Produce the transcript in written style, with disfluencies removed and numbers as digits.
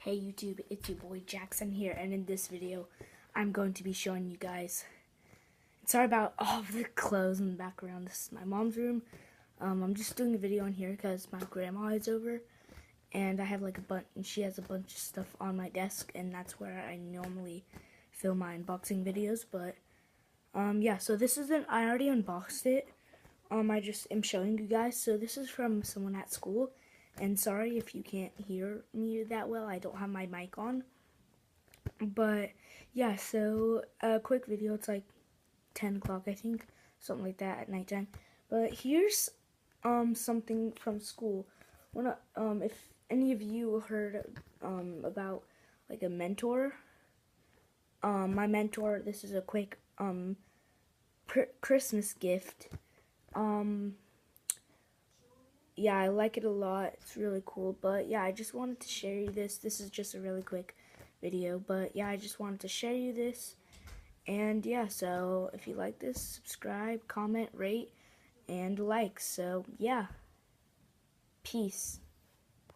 Hey YouTube, it's your boy Jackson here, and in this video I'm going to be showing you guys. Sorry about all the clothes in the background. This is my mom's room. I'm just doing a video in here because my grandma is over, and I have like a bunch, and she has a bunch of stuff on my desk, and that's where I normally film my unboxing videos. But yeah, so this isn't. I already unboxed it. I just am showing you guys. So this is from someone at school. And sorry if you can't hear me that well. I don't have my mic on. But yeah, so a quick video. It's like 10 o'clock, I think. Something like that at nighttime. But here's something from school. If any of you heard about like a mentor. My mentor, this is a quick Christmas gift. Yeah, I like it a lot. It's really cool. But yeah, I just wanted to share you this. This is just a really quick video. But yeah, I just wanted to share you this. And yeah, so if you like this, subscribe, comment, rate, and like. So yeah, peace.